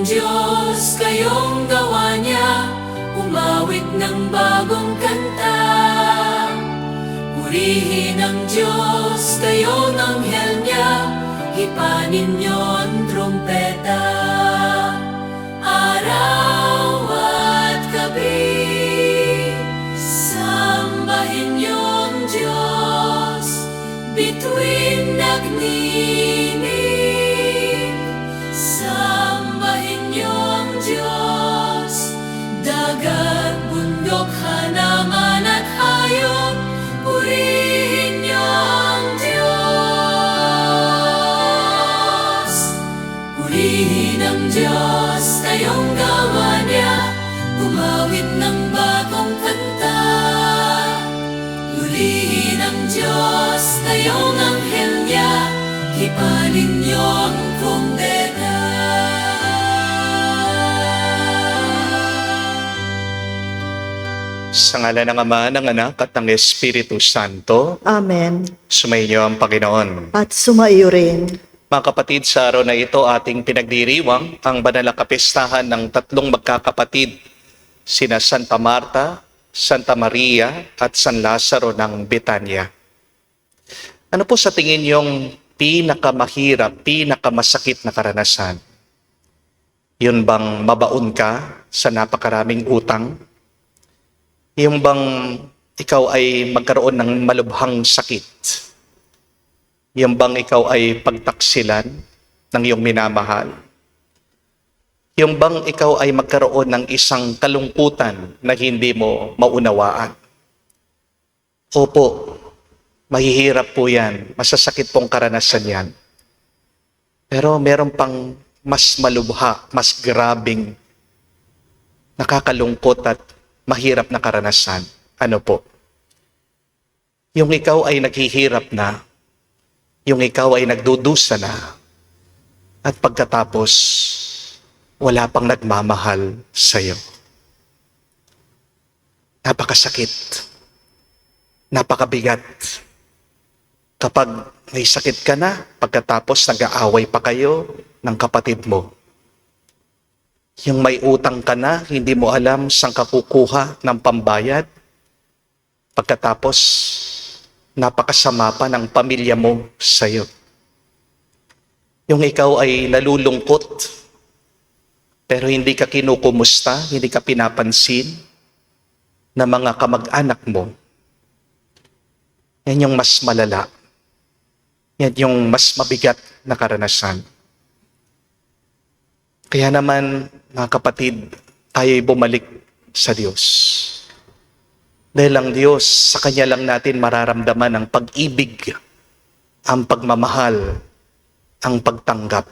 Diyos, kayong gawa niya, umawit ng bagong kanta. Purihin ang Diyos, kayong anghel niya, hipanin niyo ang trumpeta. Araw at gabi, sambahin niyo ang Diyos, bituin nagninig. Sambahin niyo ang Diyos, dagat, bundok, halaman at hayop, purihin niyo ang Diyos. Purihin ang Diyos, kayong gawa niya, umawit ng bagong kanta. Purihin ang Diyos, kayong anghel niya, hipanin niyo ang trumpeta. Sa ngalan ng Ama, ng Anak, at ng Espiritu Santo, Amen. sumainyo ang Panginoon. At sumaiyo rin. Mga kapatid, sa araw na ito ating pinagdiriwang ang banal na kapistahan ng tatlong magkakapatid, sina Santa Marta, Santa Maria, at San Lazaro ng Betania. Ano po sa tingin yung pinakamahirap, pinakamasakit na karanasan? Yun bang mabaon ka sa napakaraming utang? Yung bang ikaw ay magkaroon ng malubhang sakit? Yung bang ikaw ay pagtaksilan ng iyong minamahal? Yung bang ikaw ay magkaroon ng isang kalungkutan na hindi mo maunawaan? Opo, mahihirap po yan. Masasakit pong karanasan yan. Pero meron pang mas malubha, mas grabing nakakalungkot at mahirap na karanasan. Ano po? Yung ikaw ay naghihirap na, yung ikaw ay nagdudusa na, at pagkatapos, wala pang nagmamahal sa'yo. Napakasakit. Napakabigat. Kapag may sakit ka na, pagkatapos nag-aaway pa kayo ng kapatid mo. Yung may utang ka na, hindi mo alam saan ka kukuha ng pambayad. Pagkatapos, napakasama pa ng pamilya mo sa'yo. Yung ikaw ay nalulungkot, pero hindi ka kinukumusta, hindi ka pinapansin ng mga kamag-anak mo. Yan yung mas malala. Yan yung mas mabigat na karanasan. Kaya naman, mga kapatid, tayo'y bumalik sa Diyos. Dahil ang Diyos, sa Kanya lang natin mararamdaman ang pag-ibig, ang pagmamahal, ang pagtanggap.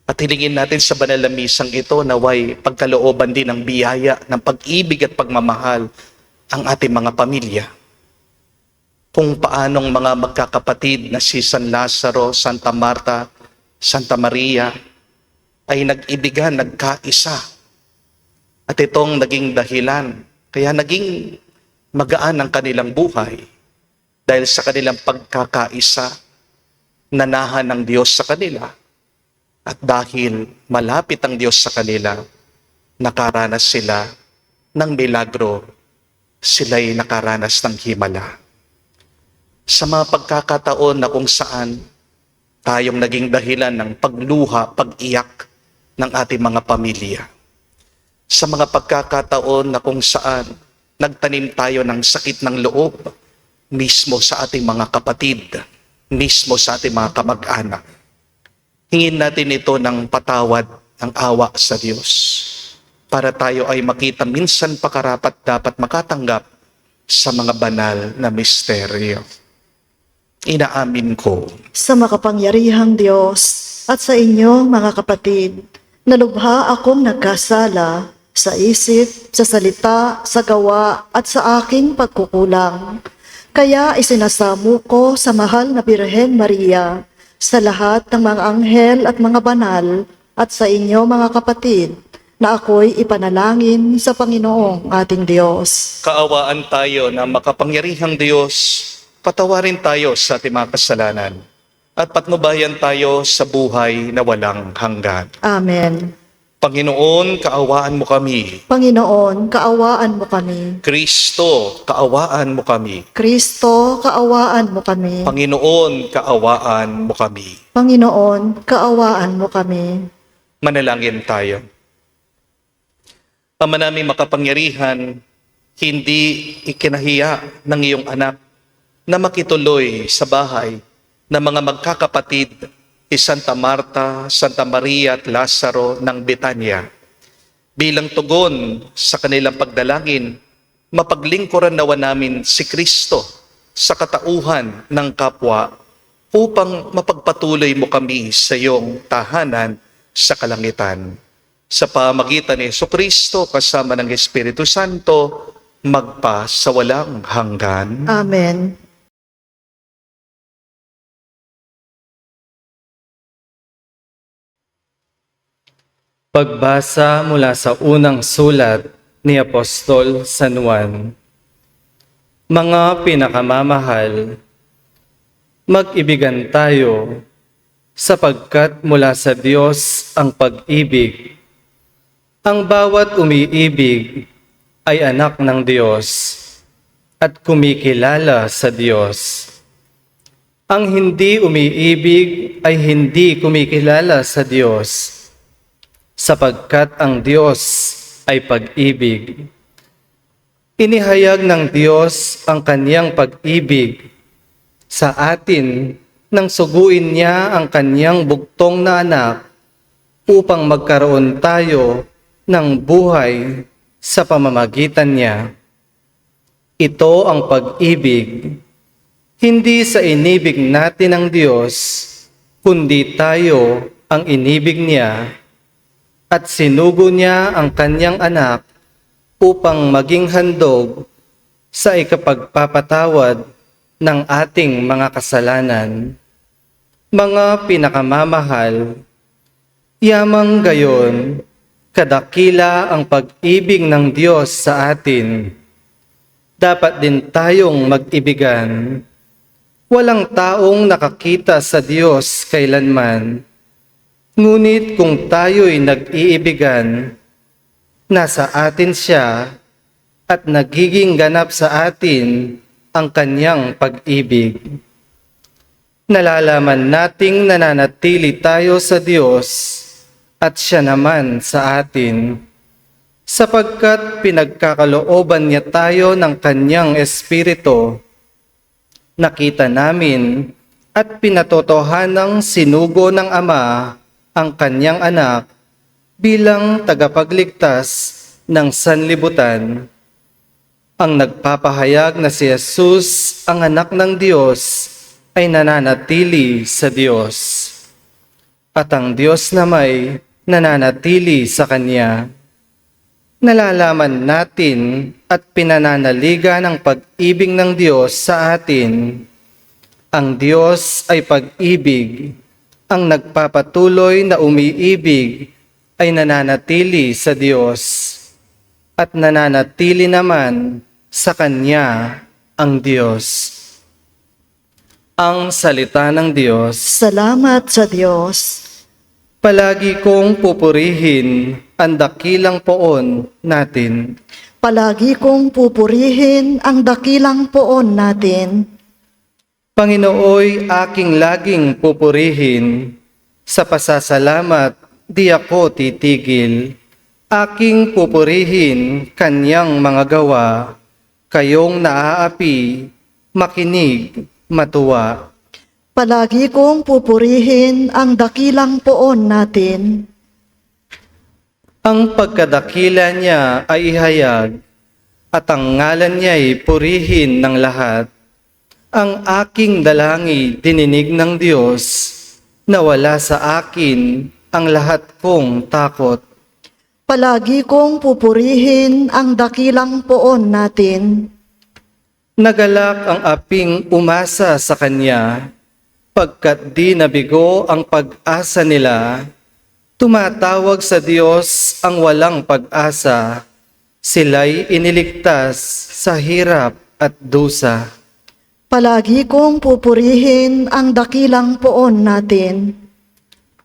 At hilingin natin sa banal na misang ito, naway pagkalooban din ng biyaya, ng pag-ibig at pagmamahal ang ating mga pamilya. Kung paanong mga magkakapatid na si San Lazaro, Santa Marta, Santa Maria, ay nag-ibigan, nagkaisa. At itong naging dahilan, kaya naging magaan ang kanilang buhay dahil sa kanilang pagkakaisa, nanahan ng Diyos sa kanila. At dahil malapit ang Diyos sa kanila, nakaranas sila ng milagro, sila'y nakaranas ng himala. Sa mga pagkakataon na kung saan tayong naging dahilan ng pagluha, pag-iyak ng ating mga pamilya. Sa mga pagkakataon na kung saan nagtanim tayo ng sakit ng loob mismo sa ating mga kapatid, mismo sa ating mga kamag-anak. Hingin natin ito ng patawad, ng awa sa Diyos para tayo ay makita minsan pa karapat dapat makatanggap sa mga banal na misteryo. Inaamin ko Sa makapangyarihang Diyos at sa inyo, mga kapatid, nalubha akong nagkasala sa isip, sa salita, sa gawa at sa aking pagkukulang. Kaya isinasamo ko sa mahal na Birhen Maria, sa lahat ng mga anghel at mga banal, at sa inyo, mga kapatid, na ako'y ipanalangin sa Panginoong ating Diyos. kaawaan tayo na makapangyarihang Diyos, patawarin tayo sa ating mga kasalanan at patnubayan tayo sa buhay na walang hanggan. Amen. Panginoon, kaawaan mo kami. Panginoon, kaawaan mo kami. Kristo, kaawaan mo kami. Kristo, kaawaan mo kami. Panginoon, kaawaan mo kami. Panginoon, kaawaan mo kami. Manalangin tayo. Ama naming makapangyarihan, hindi ikinahiya ng iyong anak na makituloy sa bahay ng mga magkakapatid ni Santa Marta, Santa Maria at Lazaro ng Betania. Bilang tugon sa kanilang pagdalangin, mapaglingkuran nawa namin si Kristo sa katauhan ng kapwa upang mapagpatuloy mo kami sa iyong tahanan sa kalangitan. Sa pamagitan ni Jesucristo kasama ng Espiritu Santo, magpa sa walang hanggan. Amen. Pagbasa mula sa unang sulat ni Apostol San Juan. Mga pinakamamahal, mag-ibigan tayo sapagkat mula sa Diyos ang pag-ibig. Ang bawat umiibig ay anak ng Diyos at kumikilala sa Diyos. Ang hindi umiibig ay hindi kumikilala sa Diyos, sapagkat ang Diyos ay pag-ibig. Inihayag ng Diyos ang kaniyang pag-ibig sa atin nang suguin niya ang kaniyang bugtong na anak upang magkaroon tayo ng buhay sa pamamagitan niya. Ito ang pag-ibig, hindi sa inibig natin ng Diyos, kundi tayo ang inibig niya at sinugo niya ang kanyang anak upang maging handog sa ikapagpapatawad ng ating mga kasalanan. Mga pinakamamahal, yamang gayon, kadakila ang pag-ibig ng Diyos sa atin. Dapat din tayong mag-ibigan. Walang taong nakakita sa Diyos kailanman. Ngunit kung tayo'y nag-iibigan, nasa atin siya at nagiging ganap sa atin ang kanyang pag-ibig. Nalalaman nating nananatili tayo sa Diyos at siya naman sa atin, sapagkat pinagkakalooban niya tayo ng kanyang Espiritu. Nakita namin at pinatotohanang sinugo ng Ama ang kanyang anak bilang tagapagligtas ng sanlibutan. Ang nagpapahayag na si Jesus, ang anak ng Diyos, ay nananatili sa Diyos, at ang Diyos na may nananatili sa Kanya. Nalalaman natin at pinananaligan ang pag-ibig ng Diyos sa atin. Ang Diyos ay pag-ibig. Ang nagpapatuloy na umiibig ay nananatili sa Diyos, at nananatili naman sa Kanya ang Diyos. Ang salita ng Diyos. Salamat sa Diyos. Palagi kong pupurihin ang dakilang poon natin. Palagi kong pupurihin ang dakilang poon natin. Panginooy aking laging pupurihin. Sa pasasalamat di ako titigil. Aking pupurihin kanyang mga gawa. Kayong naaapi, makinig, matuwa. Palagi kong pupurihin ang dakilang poon natin. Ang pagkadakila niya ay ihayag, at ang ngalan niya'y purihin ng lahat. Ang aking dalangi dininig ng Diyos, na wala sa akin ang lahat kong takot. Palagi kong pupurihin ang dakilang poon natin. Nagalak ang aping umasa sa Kanya, pagkat di nabigo ang pag-asa nila. Tumatawag sa Diyos ang walang pag-asa, sila'y iniligtas sa hirap at dusa. Palagi kong pupurihin ang dakilang poon natin.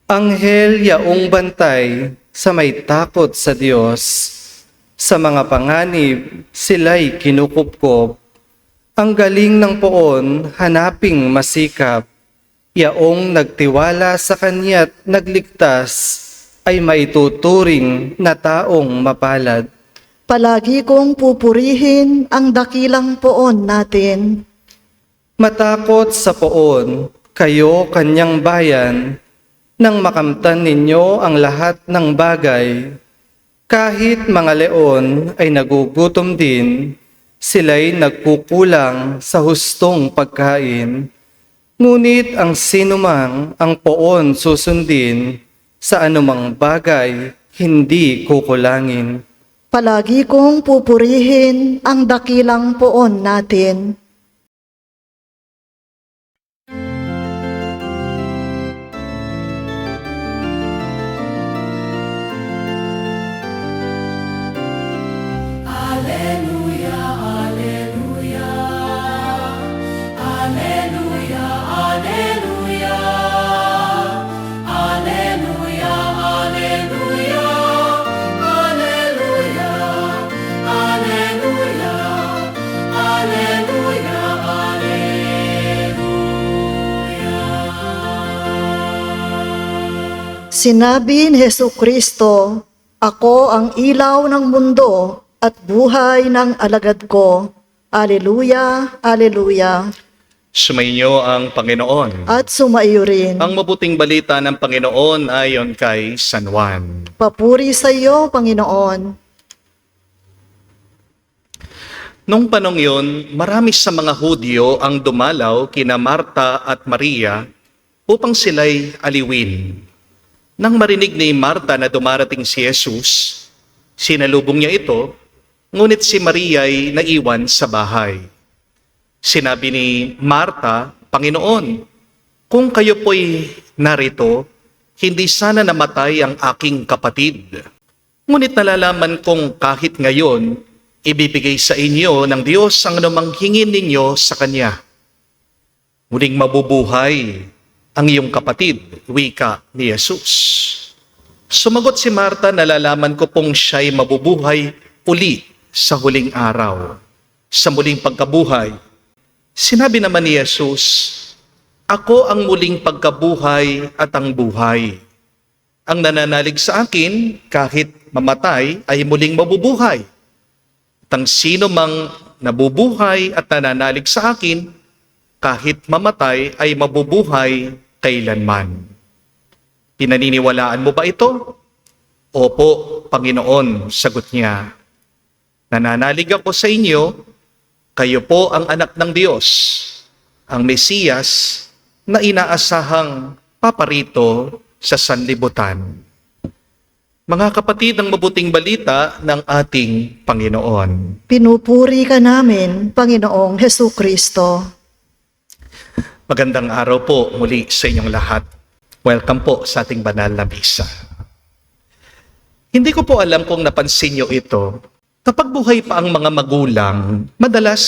Anghel yaong bantay sa may takot sa Diyos. Sa mga panganib, sila'y kinukupkop. Ang galing ng poon, hanaping masikap. Yaong nagtiwala sa kanya't nagligtas, ay maituturing na taong mapalad. Palagi kong pupurihin ang dakilang poon natin. Matakot sa poon, kayo kanyang bayan, nang makamtan ninyo ang lahat ng bagay. Kahit mga leon ay nagugutom din, sila'y nagkukulang sa hustong pagkain. Ngunit ang sinumang ang poon susundin, sa anumang bagay hindi kukulangin. Palagi kong pupurihin ang dakilang poon natin. Alleluia, alleluia. Alleluia, alleluia. Alleluia, alleluia. Alleluia, alleluia. Alleluia, alleluia. Sinabi ni Hesukristo, "Ako ang ilaw ng mundo at buhay ng alagad ko." Alleluia, alleluia. Sumainyo ang Panginoon. At sumaiyo rin. Ang mabuting balita ng Panginoon ayon kay San Juan. Papuri sa iyo, Panginoon. Nung panong yun, marami sa mga Hudyo ang dumalaw kina Marta at Maria upang sila'y aliwin. Nang marinig ni Marta na dumarating si Jesus, sinalubong niya ito, ngunit si Maria ay naiwan sa bahay. Sinabi ni Marta, "Panginoon, kung kayo po'y narito, hindi sana namatay ang aking kapatid. Ngunit nalalaman kong kahit ngayon, ibibigay sa inyo ng Diyos ang anumang hingin ninyo sa Kanya. Muling mabubuhay ang iyong kapatid," wika ni Jesus. Sumagot si Marta, "Nalalaman ko pong siya'y mabubuhay uli sa huling araw, sa muling pagkabuhay." Sinabi naman ni Jesus, "Ako ang muling pagkabuhay at ang buhay. Ang nananalig sa akin, kahit mamatay, ay muling mabubuhay. At ang sino mang nabubuhay at nananalig sa akin, kahit mamatay, ay mabubuhay kailanman." Pinaniniwalaan mo ba ito? "Opo, Panginoon," sagot niya. "Nananalig ako sa inyo, kayo po ang anak ng Diyos, ang Mesiyas na inaasahang paparito sa sanlibutan." Mga kapatid, ang mabuting balita ng ating Panginoon. Pinupuri ka namin, Panginoong Hesukristo. Magandang araw po muli sa inyong lahat. Welcome po sa ating banal na misa. Hindi ko po alam kung napansin niyo ito. Kapag buhay pa ang mga magulang, madalas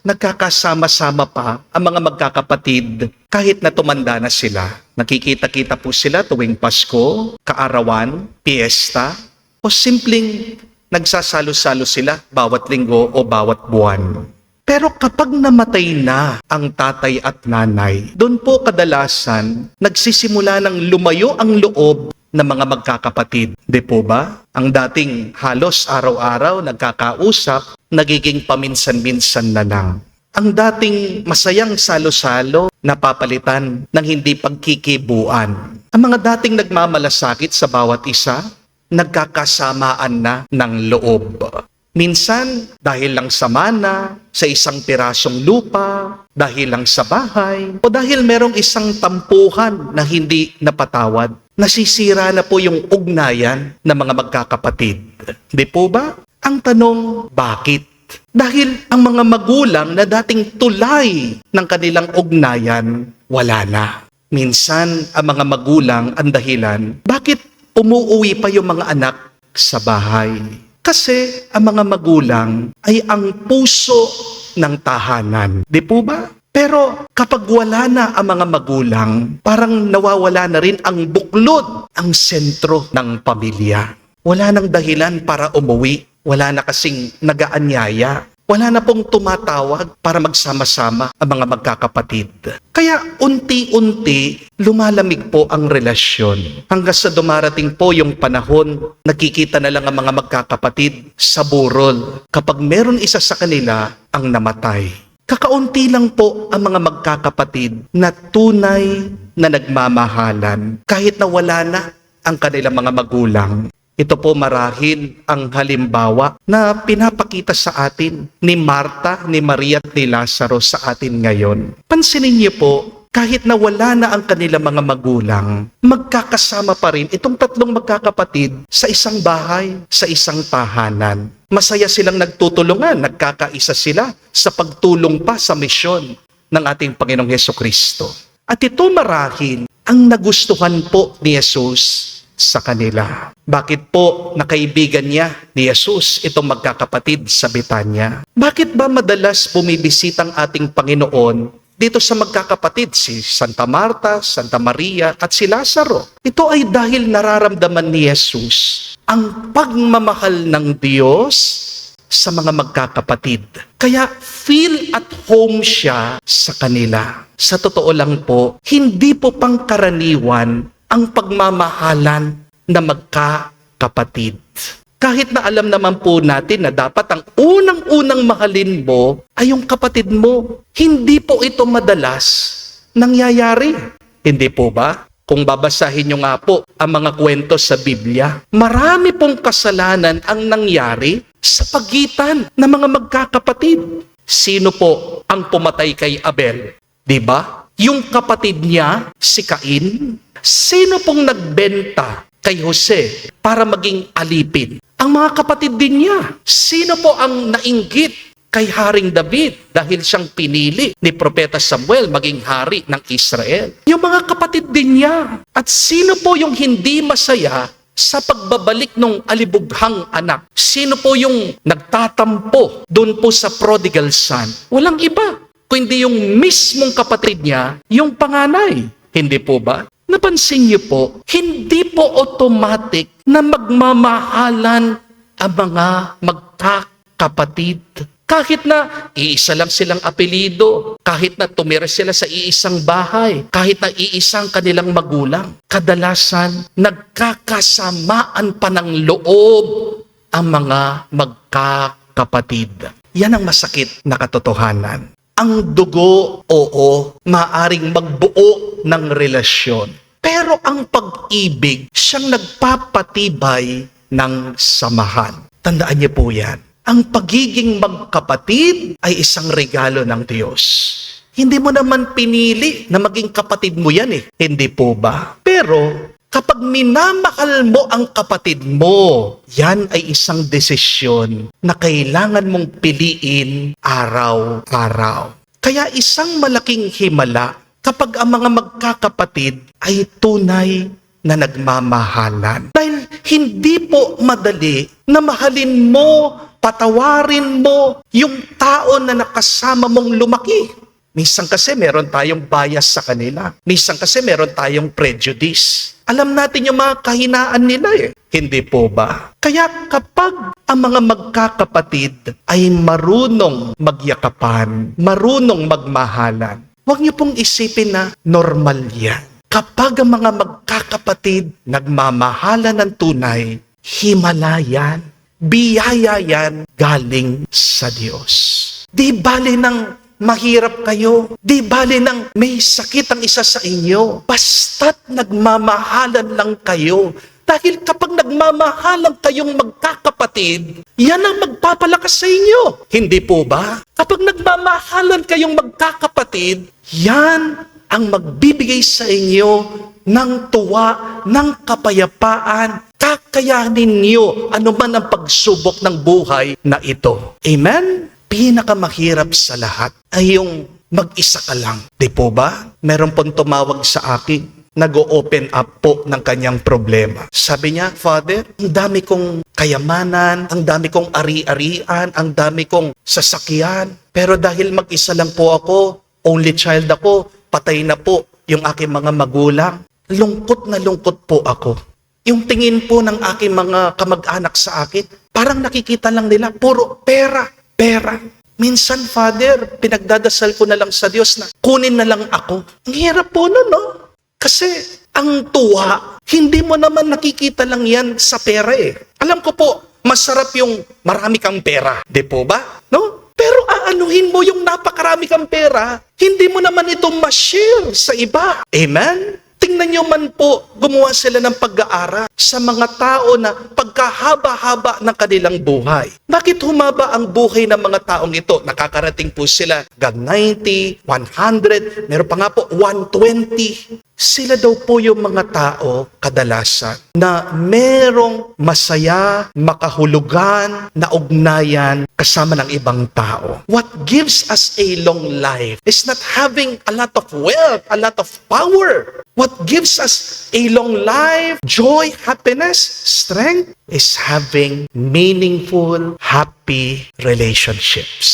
nagkakasama-sama pa ang mga magkakapatid kahit na tumanda na sila. Nakikita-kita po sila tuwing Pasko, kaarawan, piyesta, o simpleng nagsasalo-salo sila bawat linggo o bawat buwan. Pero kapag namatay na ang tatay at nanay, doon po kadalasan nagsisimula ng lumayo ang loob ng mga magkakapatid. Di po ba? Ang dating halos araw-araw nagkakausap, nagiging paminsan-minsan na lang. Ang dating masayang salo-salo, napapalitan ng hindi pagkikibuan. Ang mga dating nagmamalasakit sa bawat isa, nagkakasamaan na ng loob. Minsan, dahil lang sa mana, sa isang pirasong lupa, dahil lang sa bahay, o dahil merong isang tampuhan na hindi napatawad, nasisira na po yung ugnayan ng mga magkakapatid. Di po ba? Ang tanong, bakit? Dahil ang mga magulang na dating tulay ng kanilang ugnayan, wala na. Minsan, ang mga magulang ang dahilan, bakit umuuwi pa yung mga anak sa bahay? Kasi ang mga magulang ay ang puso ng tahanan. Di po ba? Pero kapag wala na ang mga magulang, parang nawawala na rin ang buklod, ang sentro ng pamilya. Wala nang dahilan para umuwi. Wala na kasing nagaanyaya. Wala na pong tumatawag para magsama-sama ang mga magkakapatid. Kaya unti-unti lumalamig po ang relasyon. Hanggang sa dumarating po yung panahon, nakikita na lang ang mga magkakapatid sa burol kapag meron isa sa kanila ang namatay. Kakaunti lang po ang mga magkakapatid na tunay na nagmamahalan kahit na wala na ang kanilang mga magulang. Ito po marahil ang halimbawa na pinapakita sa atin ni Marta, ni Maria at ni Lazaro sa atin ngayon. Pansinin niyo po, kahit na wala na ang kanilang mga magulang, magkakasama pa rin itong tatlong magkakapatid sa isang bahay, sa isang tahanan. Masaya silang nagtutulungan, nagkakaisa sila sa pagtulong pa sa misyon ng ating Panginoong Hesukristo. At ito marahil ang nagustuhan po ni Jesus sa kanila. Bakit po nakaibigan niya ni Jesus itong magkakapatid sa Betanya? Bakit ba madalas bumibisita ang ating Panginoon dito sa magkakapatid, si Santa Marta, Santa Maria at si Lazaro? Ito ay dahil nararamdaman ni Jesus ang pagmamahal ng Diyos sa mga magkakapatid. Kaya feel at home siya sa kanila. Sa totoo lang po, hindi po pangkaraniwan ang pagmamahalan na magkakapatid. Kahit na alam naman po natin na dapat ang unang-unang mahalin mo ay yung kapatid mo, hindi po ito madalas nangyayari. Hindi po ba? Kung babasahin nyo nga po ang mga kwento sa Biblia, marami pong kasalanan ang nangyari sa pagitan ng mga magkakapatid. Sino po ang pumatay kay Abel? Diba? Yung kapatid niya, si Cain. Sino pong nagbenta kay Jose para maging alipin? Ang mga kapatid din niya. Sino po ang nainggit kay Haring David dahil siyang pinili ni Propeta Samuel maging hari ng Israel? Yung mga kapatid din niya. At sino po yung hindi masaya sa pagbabalik ng alibughang anak? Sino po yung nagtatampo doon po sa prodigal son? Walang iba, kundi yung mismong kapatid niya, yung panganay. Hindi po ba? Napansin niyo po, hindi po automatic na magmamahalan ang mga magkakapatid. Kahit na iisa lang silang apelido, kahit na tumira sila sa iisang bahay, kahit na iisang kanilang magulang, kadalasan nagkakasamaan pa ng loob ang mga magkakapatid. Yan ang masakit na katotohanan. Ang dugo, oo, maaring magbuo ng relasyon. Pero ang pag-ibig, siyang nagpapatibay ng samahan. Tandaan niyo po yan. Ang pagiging magkapatid ay isang regalo ng Diyos. Hindi mo naman pinili na maging kapatid mo yan eh. Hindi po ba? Pero kapag minamahal mo ang kapatid mo, yan ay isang desisyon na kailangan mong piliin araw-araw. Kaya isang malaking himala kapag ang mga magkakapatid ay tunay na nagmamahalan. Dahil hindi po madali na mahalin mo, patawarin mo yung tao na nakasama mong lumaki. Minsan kasi meron tayong bias sa kanila. Minsan kasi meron tayong prejudice. Alam natin yung mga kahinaan nila eh. Hindi po ba? Kaya kapag ang mga magkakapatid ay marunong magyakapan, marunong magmahalan, huwag niyo pong isipin na normal yan. Kapag ang mga magkakapatid nagmamahalan ng tunay, himala yan, biyaya yan galing sa Diyos. Di bali ng mahirap kayo. Di bali nang may sakit ang isa sa inyo. Basta't nagmamahalan lang kayo. Dahil kapag nagmamahalan kayong magkakapatid, yan ang magpapalakas sa inyo. Hindi po ba? Kapag nagmamahalan kayong magkakapatid, yan ang magbibigay sa inyo ng tuwa, ng kapayapaan, kakayanin niyo anuman ang pagsubok ng buhay na ito. Amen? Pinakamahirap sa lahat ay yung mag-isa ka lang. Di po ba? Meron pong tumawag sa akin, nag-o-open up po ng kanyang problema. Sabi niya, Father, ang dami kong kayamanan, ang dami kong ari-arian, ang dami kong sasakyan, pero dahil mag-isa lang po ako, Only child ako, patay na po yung aking mga magulang. Lungkot na lungkot po ako. Yung tingin po ng aking mga kamag-anak sa akin, parang nakikita lang nila, puro pera, pera. Minsan, Father, pinagdadasal ko na lang sa Diyos na kunin na lang ako. Ang hirap po nun, no? Kasi ang tuwa, hindi mo naman nakikita lang yan sa pera eh. Alam ko po, masarap yung marami kang pera. Di po ba? No? Pero aanuhin mo yung napakarami kang pera, hindi mo naman ito ma-share sa iba. Amen? Tingnan nyo man po, gumawa sila ng pag-aaral sa mga tao na pagkahaba-haba ng kanilang buhay. Bakit humaba ang buhay ng mga taong ito? Nakakarating po sila hanggang 90, 100, meron pa nga po 120. Sila daw po yung mga tao kadalasan na merong masaya, makahulugan na ugnayan kasama ng ibang tao. What gives us a long life is not having a lot of wealth, a lot of power. What gives us a long life, joy, happiness, strength, is having meaningful, happy relationships.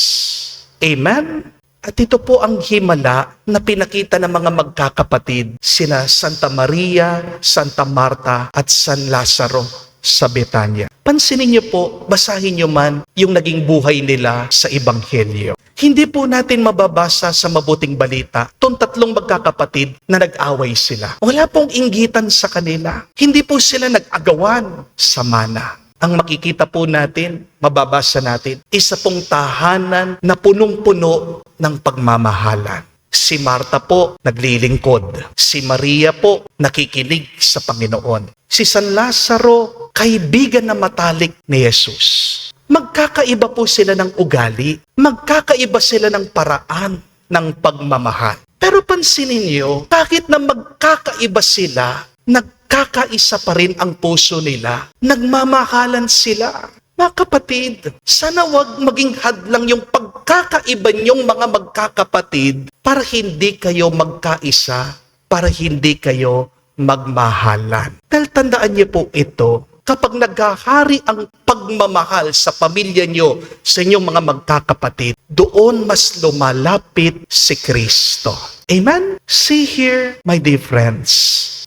Amen? At ito po ang himala na pinakita ng mga magkakapatid, sina Santa Maria, Santa Marta, at San Lazaro sa Betania. Pansinin niyo po, basahin niyo man yung naging buhay nila sa Ebanghelyo. Hindi po natin mababasa sa mabuting balita itong tatlong magkakapatid na nag-away sila. Wala pong inggitan sa kanila. Hindi po sila nag-agawan sa mana. Ang makikita po natin, mababasa natin, isa pong tahanan na punong-puno ng pagmamahalan. Si Marta po, naglilingkod. Si Maria po, nakikinig sa Panginoon. Si San Lazaro, kaibigan na matalik ni Jesus. Magkakaiba po sila ng ugali. Magkakaiba sila ng paraan ng pagmamahal. Pero pansinin niyo, kahit na magkakaiba sila, nagkakaisa pa rin ang puso nila. Nagmamahalan sila. Mga kapatid, sana wag maging hadlang yung pagkakaiba niyong mga magkakapatid para hindi kayo magkaisa, para hindi kayo magmahalan. Dahil tandaan niyo po ito, kapag naghahari ang pagmamahal sa pamilya niyo, sa inyong mga magkakapatid, doon mas lumalapit si Kristo. Amen? See here, my dear friends,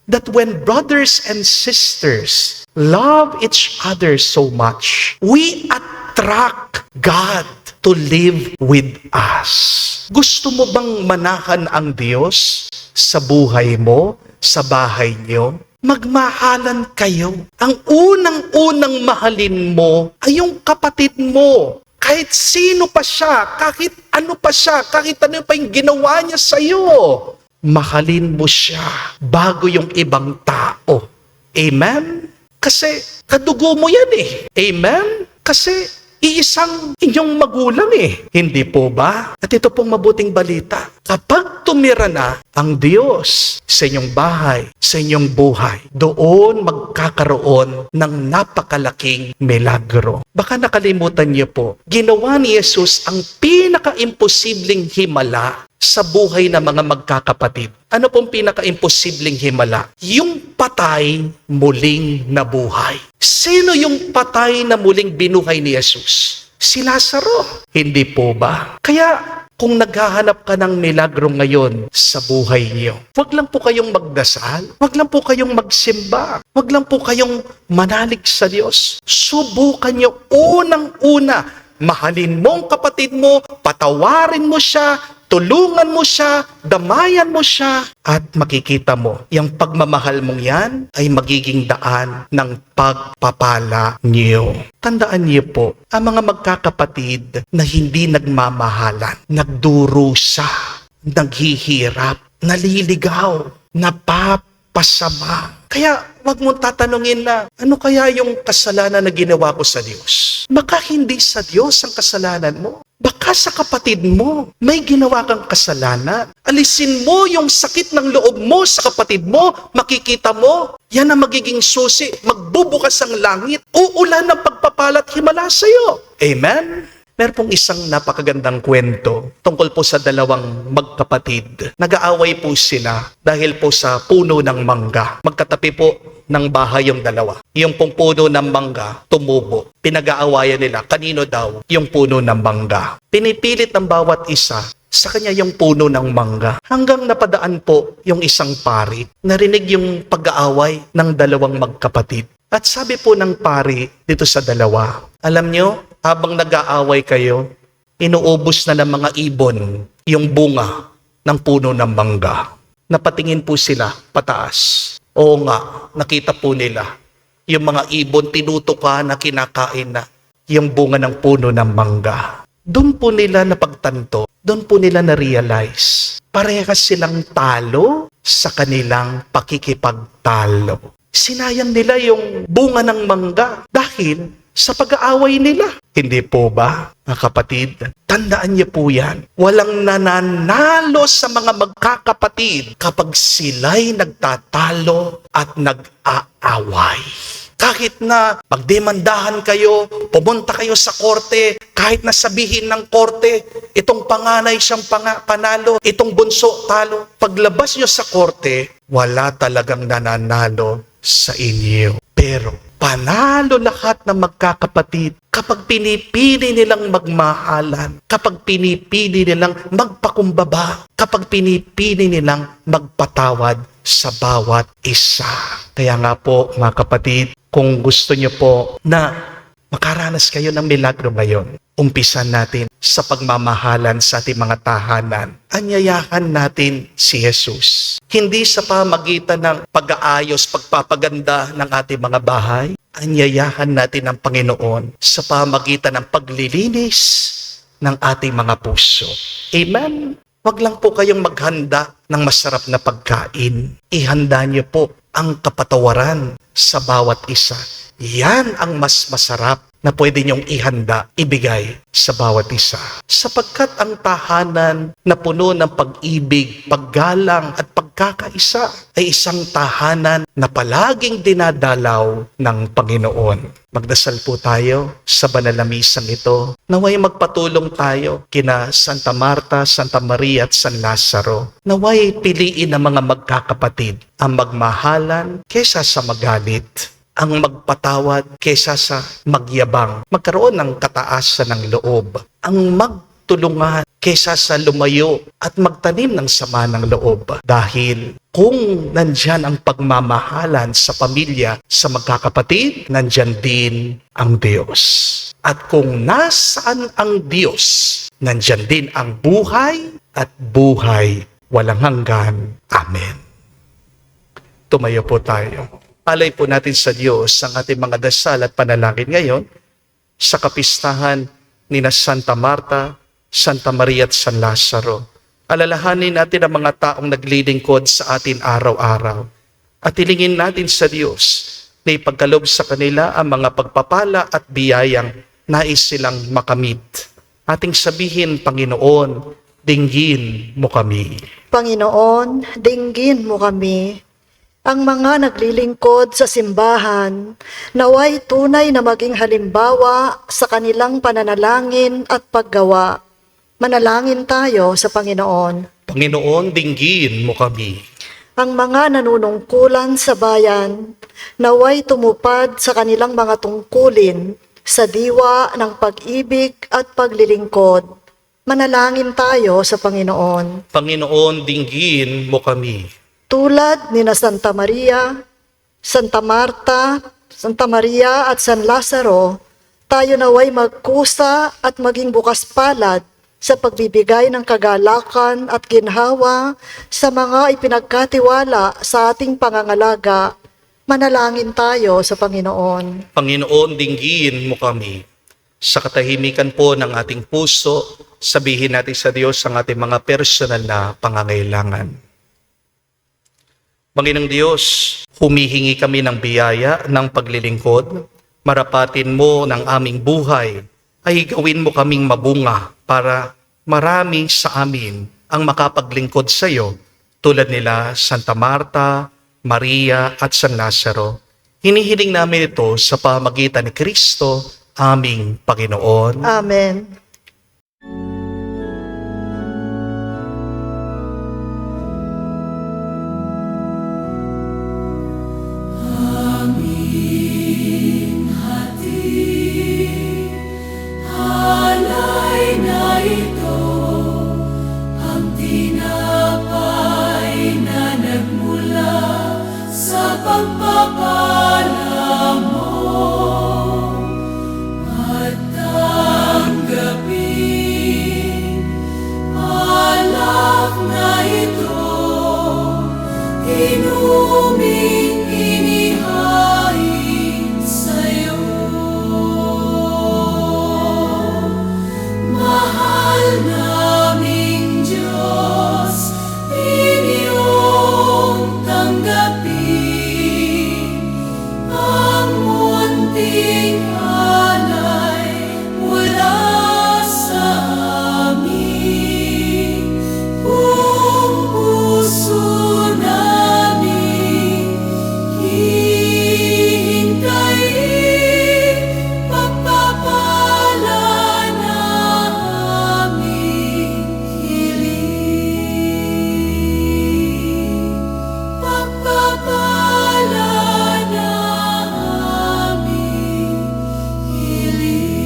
that when brothers and sisters love each other so much, we attract God to live with us. Gusto mo bang manahan ang Diyos sa buhay mo, sa bahay niyo? Magmahalan kayo. Ang unang-unang mahalin mo ay yung kapatid mo. Kahit sino pa siya, kahit ano pa siya, kahit ano pa yung ginawa niya sa'yo, mahalin mo siya bago yung ibang tao. Amen? Kasi kadugo mo yan eh. Amen? Kasi iisang inyong magulang eh. Hindi po ba? At ito pong mabuting balita. Kapag tumira na ang Diyos sa inyong bahay, sa inyong buhay, doon magkakaroon ng napakalaking milagro. Baka nakalimutan niyo po, ginawa ni Jesus ang pinaka-imposibleng himala sa buhay ng mga magkakapatid. Ano pong pinaka-imposibleng himala? Yung patay muling nabuhay. Sino yung patay na muling binuhay ni Jesus? Si Lazaro. Hindi po ba? Kaya kung naghahanap ka ng milagro ngayon sa buhay niyo, wag lang po kayong magdasal, wag lang po kayong magsimba, wag lang po kayong manalig sa Diyos. Subukan niyo unang-una, mahalin mo ang kapatid mo, patawarin mo siya, tulungan mo siya, damayan mo siya, at makikita mo, yung pagmamahal mong yan ay magiging daan ng pagpapala niyo. Tandaan niyo po, ang mga magkakapatid na hindi nagmamahalan, nagdurusa, naghihirap, naliligaw, napapasama. Kaya wag mong tatanungin na, ano kaya yung kasalanan na ginawa ko sa Diyos? Baka hindi sa Diyos ang kasalanan mo. Baka sa kapatid mo, may ginawa kang kasalanan. Alisin mo yung sakit ng loob mo sa kapatid mo, makikita mo, yan ang magiging susi, magbubukas ang langit, uulan ng pagpapalat himala sa iyo. Amen? Meron pong isang napakagandang kwento tungkol po sa dalawang magkapatid. Nag-aaway po sila dahil po sa puno ng mangga. Magkatabi po ng bahay yung dalawa. Yung pong puno ng mangga, tumubo. Pinag-aawayan nila, kanino daw yung puno ng mangga. Pinipilit ng bawat isa, sa kanya yung puno ng mangga. Hanggang napadaan po yung isang pari. Narinig yung pag-aaway ng dalawang magkapatid. At sabi po ng pari dito sa dalawa, alam nyo, habang nag-aaway kayo, inuubos na ng mga ibon yung bunga ng puno ng mangga. Napatingin po sila pataas. Oo nga, nakita po nila. Yung mga ibon tinutuka na kinakain na yung bunga ng puno ng mangga. Doon po nila napagtanto, doon po nila na-realize, parehas silang talo sa kanilang pakikipagtalo. Sinayang nila yung bunga ng mangga dahil sa pag-aaway nila. Hindi po ba, mga kapatid? Tandaan niyo po yan. Walang nananalo sa mga magkakapatid kapag sila'y nagtatalo at nag-aaway. Kahit na magdemandahan kayo, pumunta kayo sa korte, kahit na sabihin ng korte, itong panganay siyang panalo, itong bunso talo. Paglabas nyo sa korte, wala talagang nananalo sa inyo. Pero panalo lahat ng magkakapatid kapag pinipili nilang magmahalan, kapag pinipili nilang magpakumbaba, kapag pinipili nilang magpatawad sa bawat isa. Kaya nga po, mga kapatid, kung gusto nyo po na makaranas kayo ng milagro ngayon, umpisan natin sa pagmamahalan sa ating mga tahanan. Anyayahan natin si Jesus. Hindi sa pamagitan ng pag-aayos, pagpapaganda ng ating mga bahay. Anyayahan natin ang Panginoon sa pamagitan ng paglilinis ng ating mga puso. Amen? Wag lang po kayong maghanda ng masarap na pagkain. Ihanda niyo po ang kapatawaran sa bawat isa. Yan ang mas masarap na pwede niyong ihanda, ibigay sa bawat isa. Sapagkat ang tahanan na puno ng pag-ibig, paggalang at pagkakaisa ay isang tahanan na palaging dinadalaw ng Panginoon. Magdasal po tayo sa banal na misang ito. Naway magpatulong tayo kina Santa Marta, Santa Maria at San Lazaro. Naway piliin ng mga magkakapatid ang magmahalan kaysa sa magalit, ang magpatawad kaysa sa magyabang, magkaroon ng kataasan ng loob, ang magtulungan kaysa sa lumayo at magtanim ng sama ng loob. Dahil kung nandyan ang pagmamahalan sa pamilya, sa magkakapatid, nandyan din ang Diyos. At kung nasaan ang Diyos, nandyan din ang buhay at buhay walang hanggan. Amen. Tumayo po tayo. Alay po natin sa Diyos ang ating mga dasal at panalangin ngayon sa kapistahan ni Santa Marta, Santa Maria at San Lazaro. Alalahanin natin ang mga taong naglilingkod sa atin araw-araw. At hilingin natin sa Diyos na ipagkaloob sa kanila ang mga pagpapala at biyayang nais silang makamit. Ating sabihin, Panginoon, dinggin mo kami. Panginoon, dinggin mo kami. Ang mga naglilingkod sa simbahan, naway tunay na maging halimbawa sa kanilang pananalangin at paggawa. Manalangin tayo sa Panginoon. Panginoon, dinggin mo kami. Ang mga nanunungkulan sa bayan, naway tumupad sa kanilang mga tungkulin sa diwa ng pag-ibig at paglilingkod. Manalangin tayo sa Panginoon. Panginoon, dinggin mo kami. Tulad ni na Santa Maria, Santa Marta, Santa Maria at San Lazaro, tayo naway magkusa at maging bukas palad sa pagbibigay ng kagalakan at ginhawa sa mga ipinagkatiwala sa ating pangangalaga. Manalangin tayo sa Panginoon. Panginoon, dinggin mo kami. Sa katahimikan po ng ating puso, sabihin natin sa Diyos ang ating mga personal na pangangailangan. Panginoong Diyos, humihingi kami ng biyaya ng paglilingkod. Marapatin mo ng aming buhay ay gawin mo kaming mabunga para marami sa amin ang makapaglingkod sa iyo tulad nila Santa Marta, Maria at San Lazaro. Hinihiling namin ito sa pamagitan ni Kristo, aming Panginoon. Amen. Alay na ito pagpapala mo at tanggapin alak na ito, inuming inihain sa'yo. Mahal naming Diyos, inyong tanggapin ang munting alay mula sa amin. Buong puso namin hihintayin, pagpapala namin hiling. Pagpapala namin hiling.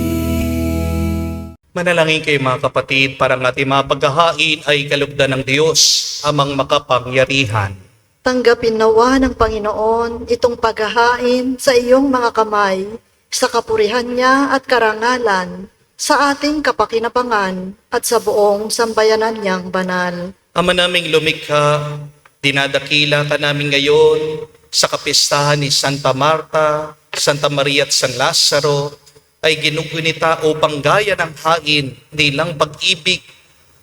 Manalangin kayo mga kapatid para ang ating mga paghahain ay kalugdan ng Diyos, amang makapangyarihan. Tanggapin nawa ng Panginoon itong paghahain sa iyong mga kamay, sa kapurihan niya at karangalan, sa ating kapakinabangan at sa buong sambayanan niyang banal. Ama naming lumikha, dinadakila ka namin ngayon sa kapistahan ni Santa Marta, Santa Maria at San Lazaro, ay ginugunita upang gaya ng hain nilang pag-ibig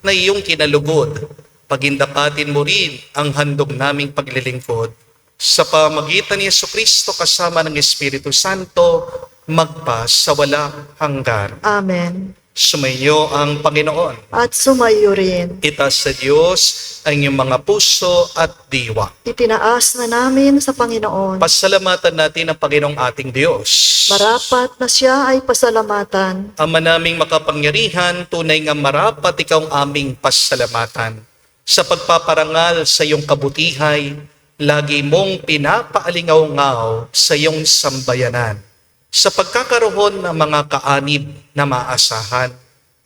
na iyong kinalugod. Pagindapatin mo rin ang handog naming paglilingkod. Sa pamagitan ni Jesucristo kasama ng Espiritu Santo, magpa sa walang hanggan. Amen. Sumainyo ang Panginoon. At sumayo rin. Itaas sa Diyos ang inyong mga puso at diwa. Itinaas na namin sa Panginoon. Pasalamatan natin ang Panginoong ating Diyos. Marapat na siya ay pasalamatan. Ama naming makapangyarihan, tunay nga marapat ikaw ang aming pasalamatan. Sa pagpaparangal sa iyong kabutihay, lagi mong pinapaalingaw-ngaw sa iyong sambayanan. Sa pagkakaroon ng mga kaanib na maasahan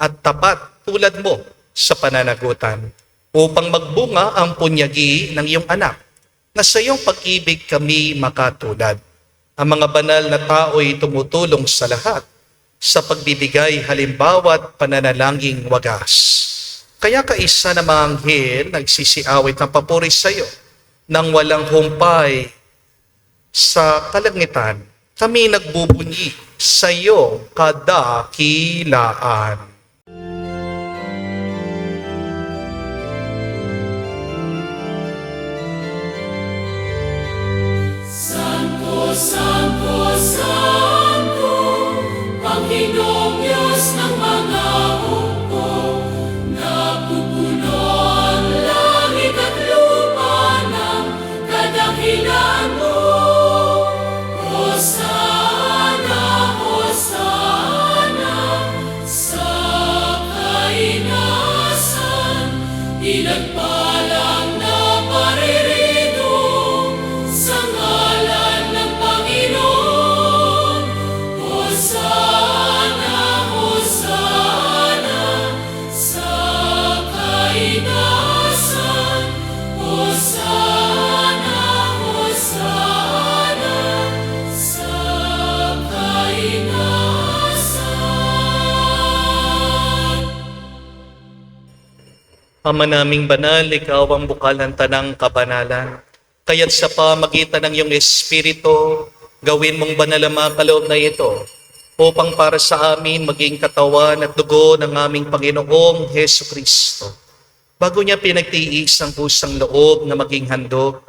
at tapat tulad mo sa pananagutan, upang magbunga ang punyagi ng iyong anak, na sa iyong pag-ibig kami makatulad. Ang mga banal na tao'y tumutulong sa lahat sa pagbibigay halimbawa't pananalangin wagas. Kaya kaisa na mga anghel nagsisiawit ng papuri sa iyo nang walang humpay sa kalangitan. Kami nagbubunyi sa iyong kadakilaan. Santo, Santo, Santo, Panginoong Diyos ng mga hukbo, napupuno ang langit at lupa ng kadakilaan mo. Hosana, Hosana, sa kainasan, pinagpalang na paririto sa ngalan ng Panginoon. Hosana, Hosana, sa kainasan. Hosana, Hosana, sa kainasan. Ama naming banal, ikaw ang bukal ng tanang kabanalan. Kaya't sa pamagitan ng iyong Espiritu, gawin mong banal ang mga kaloob na ito, upang para sa amin maging katawan at dugo ng aming Panginoong Hesukristo. Bago niya pinagtiis ang pusang loob na maging handog,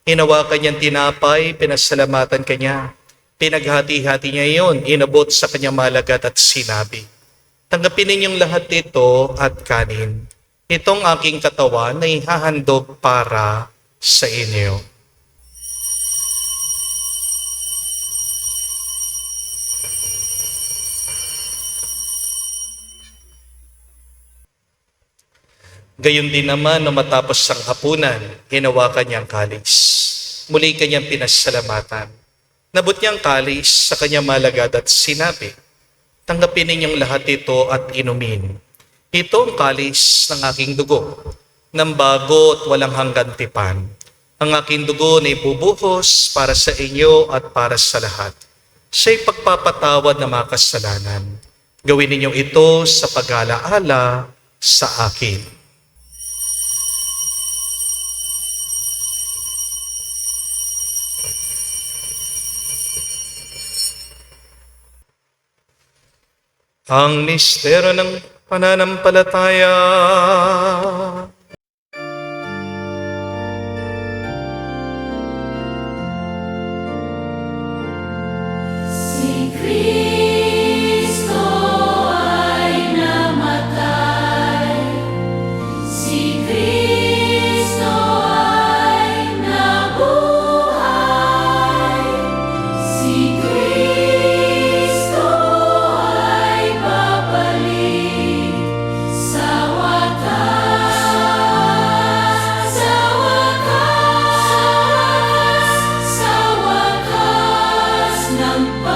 hinawakan niyang tinapay, pinasalamatan kanya. Pinaghati-hati niya iyon, inabot sa kanyang malagat at sinabi, "Tanggapin ninyong lahat ito at kanin. Itong aking katawan na ihahandog para sa inyo." Gayon din naman na matapos ang hapunan, hinawakan niyang kalis. Muli kanyang pinasalamatan. Nabot niyang kalis sa kanyang malagad at sinabi, "Tanggapin ninyong lahat ito at inumin. Ito ang kalis ng aking dugo, ng bago at walang hanggan tipan. Ang aking dugo na ibubuhos para sa inyo at para sa lahat. Siya'y pagpapatawad ng mga kasalanan. Gawin ninyong ito sa pag-alaala sa akin. Ang misteryo ng pananampalataya. Si Kristo ay namatay, si Kristo ay nabuhay, si Kristo ay babalik sa wakas, sa wakas ng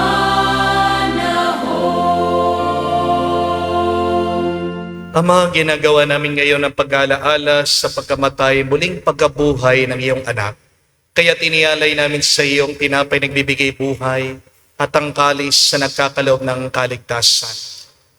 Ama, ginagawa namin ngayon ang pag-alaala sa pagkamatay, muling pagkabuhay ng iyong anak. Kaya tinialay namin sa iyong tinapay nagbibigay buhay at ang kalis na nagkakaloob ng kaligtasan.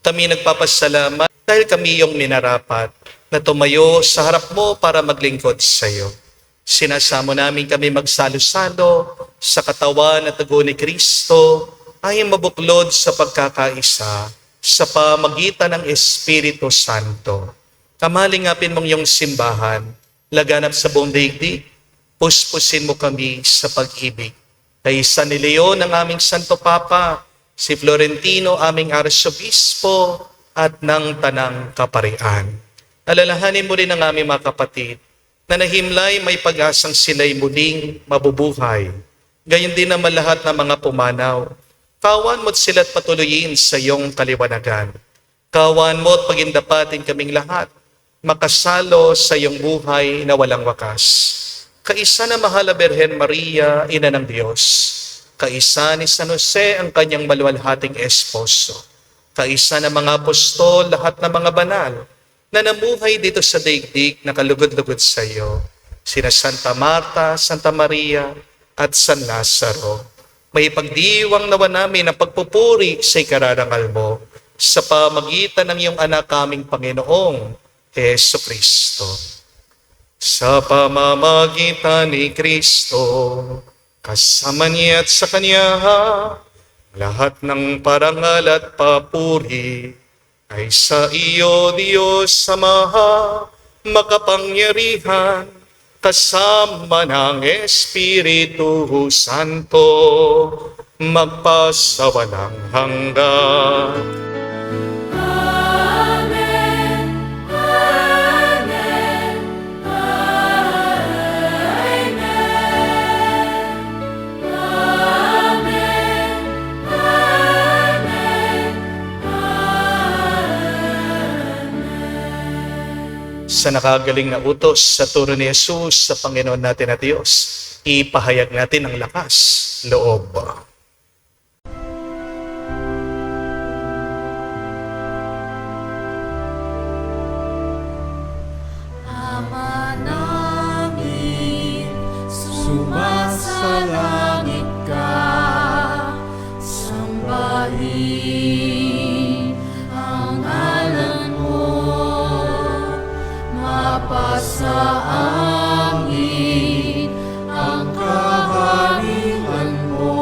Kami nagpapasalamat dahil kami iyong minarapat na tumayo sa harap mo para maglingkod sa iyo. Sinasamo namin kami magsalo-salo sa katawan at dugo ni Kristo ay mabuklod sa pagkakaisa sa pamagitan ng Espiritu Santo. Kamalingapin mong iyong simbahan, laganap sa buong daigdig, puspusin mo kami sa pag-ibig. Kay San Leon ang aming Santo Papa, si Florentino aming Arsobispo at ng Tanang Kaparian. Alalahanin mo rin ang aming mga kapatid na nahimlay may pag-asang sila'y muling mabubuhay. Gayon din naman lahat ng mga pumanaw. Kawan mo't sila't patuloyin sa iyong kaliwanagan. Kawan mo't pagindapatin kaming lahat, makasalo sa iyong buhay na walang wakas. Kaisa na mahal na Birhen Maria, Ina ng Diyos. Kaisa ni San Jose ang kanyang maluwalhating esposo. Kaisa na mga apostol, lahat ng mga banal, na namuhay dito sa daigdig na kalugod-lugod sa iyo. Sina Santa Marta, Santa Maria, at San Lazaro. May pagdiwang nawa namin ang pagpupuri sa ikararangal mo sa pamagitan ng iyong anak kaming Panginoong Heso Kristo. Sa pamamagitan ni Kristo, kasama niya at sa Kanya, lahat ng parangal at papuri ay sa iyo, Diyos Ama, makapangyarihan, kasama ng Espiritu Santo, magpasawalang hanggan. Amen, Amen, Amen, Amen, Amen. Sa nakagaling na utos sa turo ni Jesus sa Panginoon natin na Diyos, ipahayag natin ang lakas, loob. Ama namin, sumasalangit ka, sambahin ang ngalan mo, mapasa amin ang kaharian mo,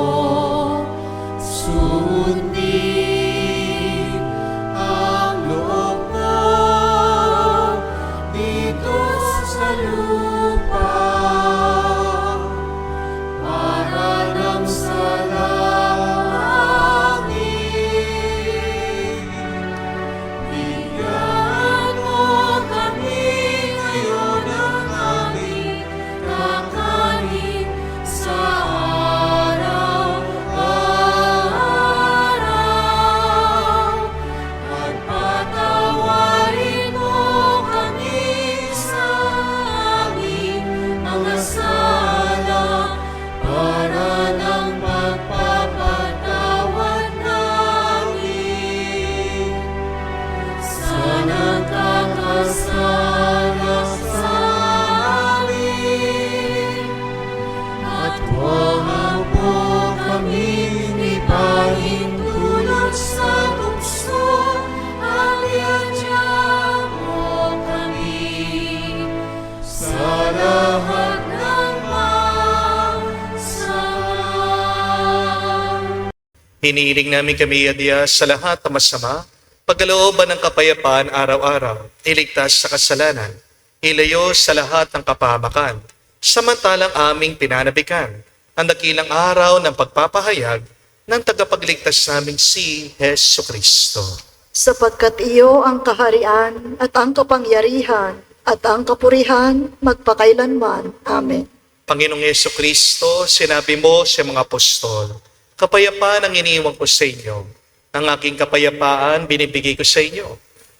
Hinihiling namin kami, Diyos, sa lahat ng masama, pagkalooban ng kapayapaan araw-araw, iligtas sa kasalanan, ilayo sa lahat ng kapahamakan, samantalang aming pinanabikan ang dakilang araw ng pagpapahayag ng tagapagligtas naming si Hesu Kristo. Sapagkat iyo ang kaharian at ang kapangyarihan at ang kapurihan magpakailanman. Amen. Panginoong Hesu Kristo, sinabi mo sa mga apostol, kapayapaan ang iniiwan ko sa inyo. Ang aking kapayapaan binibigay ko sa inyo.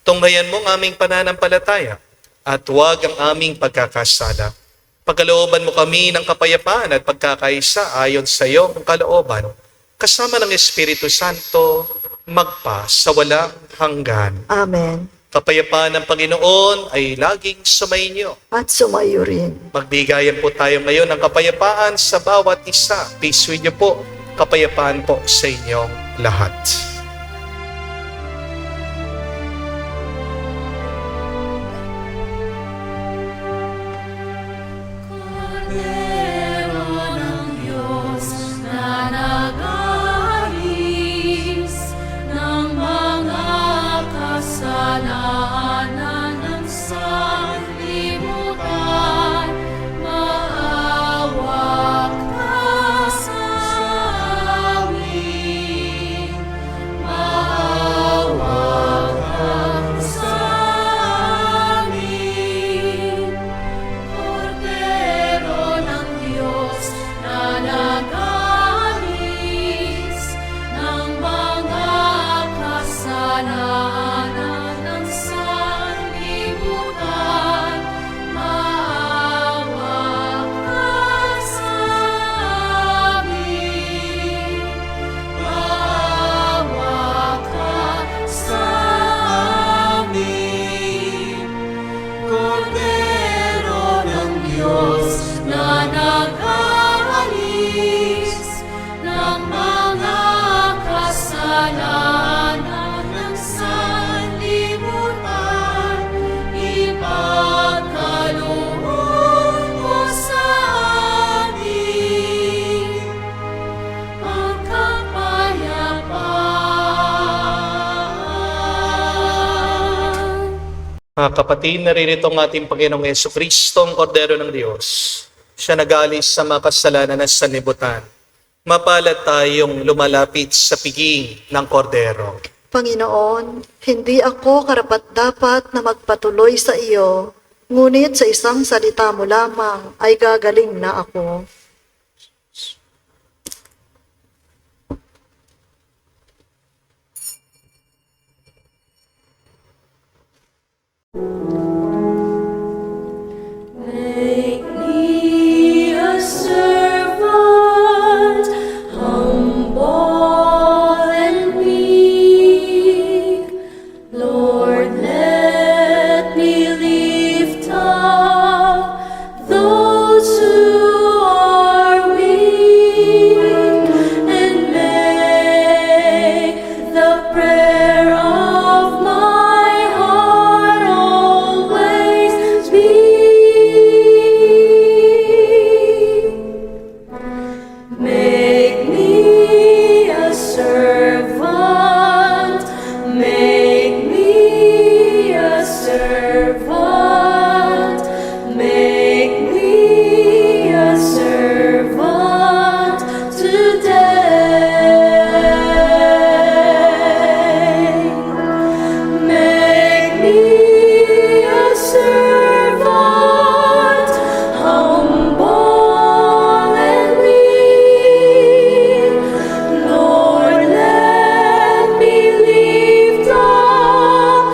Tunghayan mo ang aming pananampalataya at huwag ang aming pagkakasala. Pagkalooban mo kami ng kapayapaan at pagkakaisa ayon sa iyong kalooban, kasama ng Espiritu Santo, magpa sa walang hanggan. Amen. Kapayapaan ng Panginoon ay laging sumainyo. At sumayo rin. Magbigayan po tayo ngayon ng kapayapaan sa bawat isa. Peace with you po. Kapayapaan po sa inyong lahat. Kordero ng Diyos na nag-aalis ng mga kasalanan ng sanlibutan, maawa ka sa amin. Maawa ka sa amin. Kordero ng Diyos na nag-aalis ng mga kasalanan ng sanlibutan, maawa ka sa amin. Maawa ka sa amin. Kordero ng Diyos na nag-aalis ng mga kasalanan ng sanlibutan, ipagkaloob mo sa amin ang kapayapaan. Mga kapatid, naririto ang ating Panginoong Yesu Kristo, ang Kordero ng Diyos. Siya nag-aalis sa mga kasalanan ng sanlibutan. Mapalad tayong lumalapit sa piging ng Kordero. Panginoon, hindi ako karapat-dapat na magpatuloy sa iyo, ngunit sa isang salita mo lamang ay gagaling na ako. Make me a servant, humble and meek. Lord, let me lift up those who are weak, and make the prayer of my heart always be. Make me a servant, make me a servant, make me a servant today. Make me a servant, humble and weak. Lord, let me lift up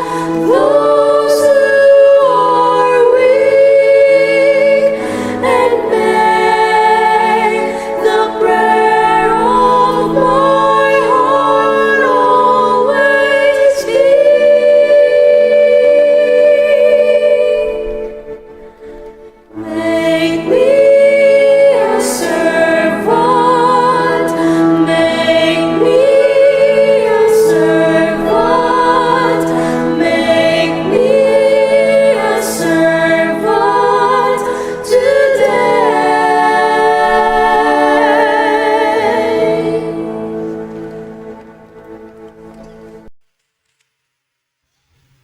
those who are weak, and make the prayer of my heart always be.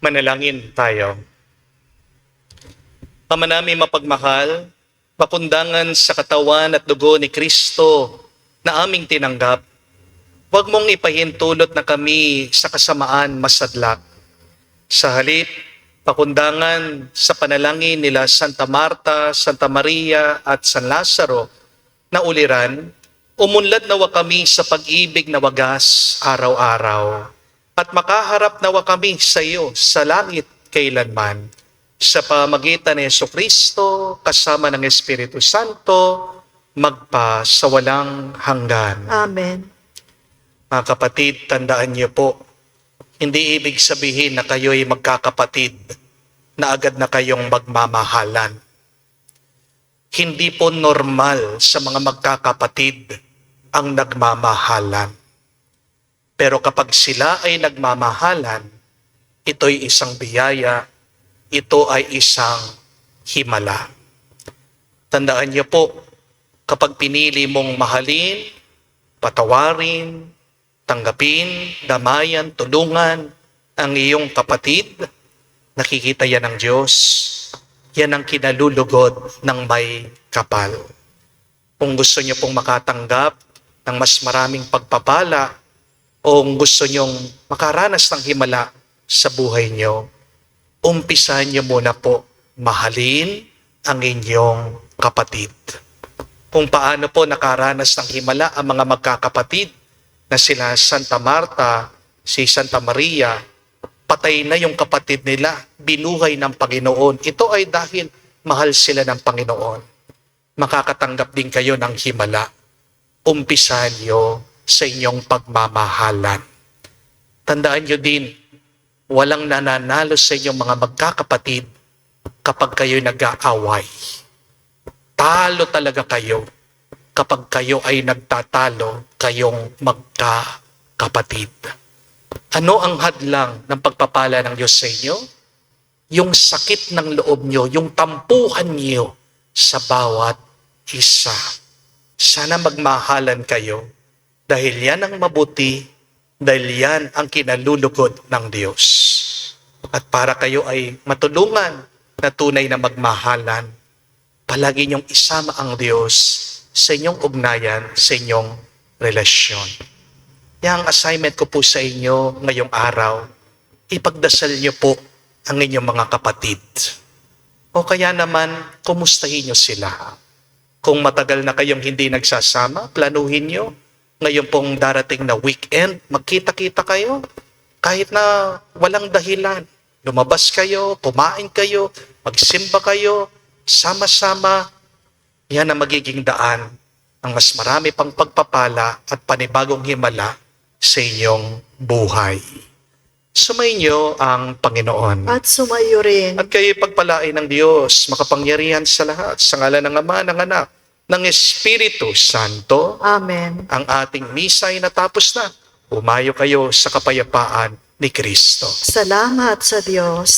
Manalangin tayo. Ama namin mapagmahal, mapundangan sa katawan at dugo ni Kristo na aming tinanggap, huwag mong ipahintulot na kami sa kasamaan masadlak. Sa halip, pakundangan sa panalangin nila Santa Marta, Santa Maria at San Lazaro na uliran, umunlad nawa kami sa pag-ibig na wagas araw-araw at makaharap nawa kami sa iyo sa langit kailanman. Sa pamagitan ni Jesucristo, kasama ng Espiritu Santo, magpa sa walang hanggan. Amen. Mga kapatid, tandaan niyo po, hindi ibig sabihin na kayo'y magkakapatid na agad na kayong magmamahalan. Hindi po normal sa mga magkakapatid ang nagmamahalan. Pero kapag sila ay nagmamahalan, ito'y isang biyaya, ito ay isang himala. Tandaan niyo po, kapag pinili mong mahalin, patawarin, tanggapin, damayan, tulungan ang iyong kapatid, nakikita yan ng Diyos. Yan ang kinalulugod ng may kapal. Kung gusto niyo pong makatanggap ng mas maraming pagpapala o kung gusto niyong makaranas ng himala sa buhay niyo, umpisahan niyo muna po mahalin ang inyong kapatid. Kung paano po nakaranas ng himala ang mga magkakapatid na sila Santa Marta, si Santa Maria, patay na yung kapatid nila, binuhay ng Panginoon. Ito ay dahil mahal sila ng Panginoon. Makakatanggap din kayo ng himala. Umpisahan niyo sa inyong pagmamahalan. Tandaan niyo din, walang nananalo sa inyong mga magkakapatid kapag kayo nag-aaway. Talo talaga kayo kapag kayo ay nagtatalo kayong magkakapatid. Ano ang hadlang ng pagpapala ng Diyos sa inyo? Yung sakit ng loob nyo, yung tampuhan nyo sa bawat isa. Sana magmahalan kayo dahil yan ang mabuti, dahil yan ang kinalulugod ng Diyos. At para kayo ay matulungan na tunay na magmahalan, palagi niyong isama ang Diyos sa inyong ugnayan, sa inyong relasyon. Yang assignment ko po sa inyo ngayong araw, ipagdasal niyo po ang inyong mga kapatid. O kaya naman, kumustahin niyo sila. Kung matagal na kayong hindi nagsasama, planuhin niyo. Ngayon pong darating na weekend, magkita-kita kayo. Kahit na walang dahilan. Lumabas kayo, kumain kayo, magsimba kayo, sama-sama. Yan ang magiging daan ng mas marami pang pagpapala at panibagong himala sa inyong buhay. Sumainyo ang Panginoon. At sumayo rin. At kayo pagpalain ng Diyos, makapangyarihan sa lahat, sa ngalan ng Ama, ng Anak, ng Espiritu Santo. Amen. Ang ating misa ay natapos na. Umayo kayo sa kapayapaan ni Kristo. Salamat sa Diyos.